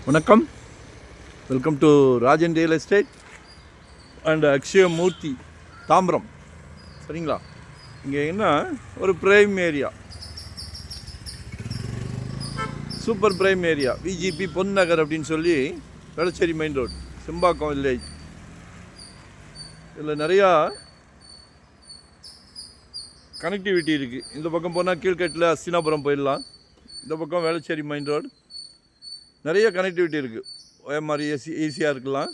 வணக்கம், welcome to Rajan real estate and Akshayamurthy Tambaram. சரிங்களா? இங்கே என்ன ஒரு prime area, super prime area, VGP Ponnagar அப்படின்னு சொல்லி Velachery main road, Sembakkam village. இதில் நிறையா கனெக்டிவிட்டி இருக்குது. இந்த பக்கம் போனால் கீழ்கட்டில் அஸ்தினாபுரம் போயிடலாம், இந்த பக்கம் வேளச்சேரி மெயின் ரோடு, நிறைய கனெக்டிவிட்டி இருக்குது. OMR ஈஸியாக இருக்கலாம்.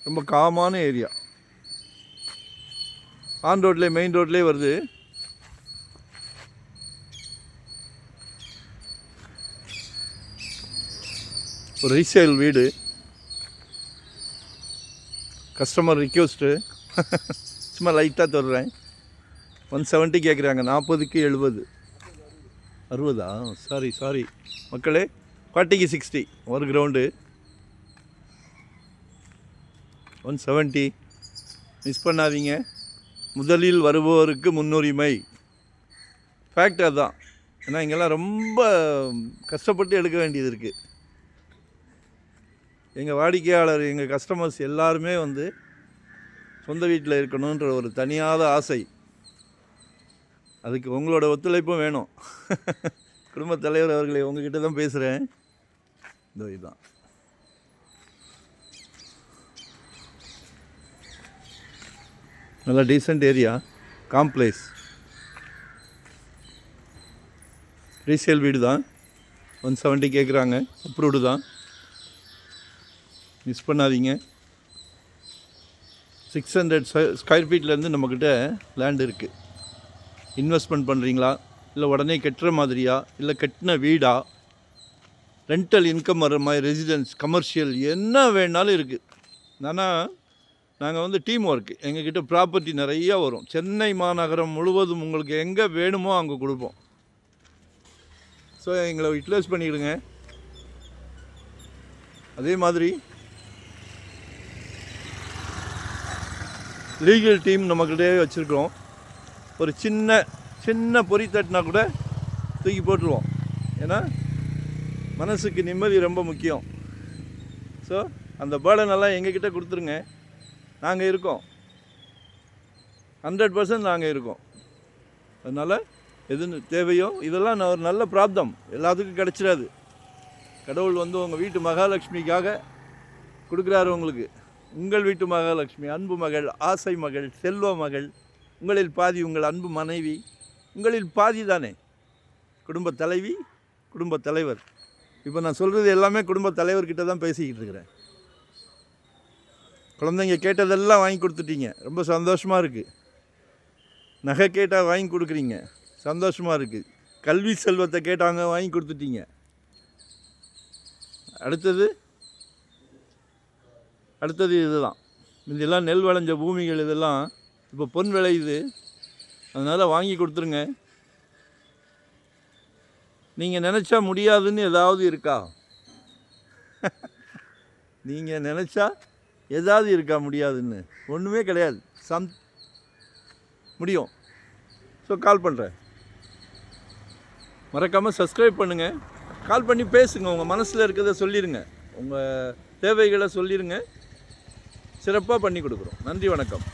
ரொம்ப காமான ஏரியா, ஆன் ரோட்லேயே மெயின் ரோட்லேயே வருது. ஒரு ரீசேல் வீடு, கஸ்டமர் ரிக்வெஸ்ட்டு சும்மா லைட்டாக தர்றேன். 170 கேட்குறாங்க, 40க்கு 70, 60. சாரி மக்களே, 40க்கு 60 ஒரு கிரவுண்டு, 170. மிஸ் பண்ணாதீங்க. முதலில் வருபவருக்கு முன்னுரிமை. ஃபேக்ட் அதுதான். ஏன்னா இங்கெல்லாம் ரொம்ப கஷ்டப்பட்டு எடுக்க வேண்டியது இருக்குது. எங்கள் வாடிக்கையாளர், எங்கள் கஸ்டமர்ஸ் எல்லாருமே சொந்த வீட்டில் இருக்கணுன்ற ஒரு தனியாத ஆசை. அதுக்கு உங்களோட ஒத்துழைப்பும் வேணும். குடும்பத் தலைவர் அவர்களே, உங்ககிட்ட தான் பேசுகிறேன். இதுதான் நல்லா டீசெண்ட் ஏரியா, காம்ப்ளெக்ஸ், ரீசேல் வீடு தான். 170 கேட்குறாங்க, அப்ரூவ்டு தான். மிஸ் பண்ணாதீங்க. 600 ஸ்கொயர் ஃபீட்லேருந்து நம்மக்கிட்ட லேண்ட் இருக்குது. இன்வெஸ்ட்மெண்ட் பண்ணுறீங்களா, இல்லை உடனே கட்டுற மாதிரியா, இல்லை கட்டின வீடா, ரெண்டல் இன்கம் வர மாதிரி ரெசிடென்ஸ், கமர்ஷியல், என்ன வேணாலும் இருக்குது. ஆனால் நாங்கள் டீம் ஒர்க்கு, எங்ககிட்ட ப்ராப்பர்ட்டி நிறையா வரும். சென்னை மாநகரம் முழுவதும் உங்களுக்கு எங்கே வேணுமோ அங்கே கொடுப்போம். ஸோ எங்களை யூட்டிலைஸ் பண்ணிவிடுங்க. அதே மாதிரி லீகல் டீம் நம்மக்கிட்டே வச்சுருக்கிறோம். ஒரு சின்ன பொறி தட்டினா கூட தூக்கி போட்டுருவோம். ஏன்னா மனசுக்கு நிம்மதி ரொம்ப முக்கியம். ஸோ அந்த பேர்டனெல்லாம் எங்ககிட்ட கொடுத்துருங்க, நாங்கள் இருக்கோம். 100% நாங்கள் இருக்கோம். அதனால் எது தேவையோ இதெல்லாம் ஒரு நல்ல பிராப்தம், எல்லாத்துக்கும் கிடச்சிடாது. கடவுள் உங்கள் வீட்டு மகாலட்சுமிக்காக கொடுக்குறாரு உங்களுக்கு. உங்கள் வீட்டு மகாலட்சுமி, அன்பு மகள், ஆசை மகள், செல்வ மகள், உங்களில் பாதி உங்கள் அன்பு மனைவி, உங்களில் பாதி தானே குடும்பத் தலைவி, குடும்பத் தலைவர். இப்போ நான் சொல்கிறது எல்லாமே குடும்பத் தலைவர்கிட்ட தான் பேசிக்கிட்டு இருக்கிறேன். குழந்தைங்க கேட்டதெல்லாம் வாங்கி கொடுத்துட்டீங்க, ரொம்ப சந்தோஷமாக இருக்குது. நகை கேட்டால் வாங்கி கொடுக்குறீங்க, சந்தோஷமாக இருக்குது. கல்வி செல்வத்தை கேட்டாங்க, வாங்கி கொடுத்துட்டீங்க. அடுத்தது இதுதான். இதெல்லாம் நெல் விளைஞ்ச பூமிகள், இதெல்லாம் இப்போ பொன் விளையுது. அதனால் வாங்கி கொடுத்துருங்க. நீங்கள் நினச்சா முடியாதுன்னு ஏதாவது இருக்கா? நீங்கள் நினச்சா ஏதாவது இருக்கா முடியாதுன்னு? ஒன்றுமே கிடையாது. முடியும். ஸோ கால் பண்ணுறேன். மறக்காமல் சப்ஸ்கிரைப் பண்ணுங்கள். கால் பண்ணி பேசுங்க, உங்கள் மனசில் இருக்கிறத சொல்லிடுங்க, உங்கள் தேவைகளை சொல்லிடுங்க. சிறப்பாக பண்ணி கொடுக்குறோம். நன்றி, வணக்கம்.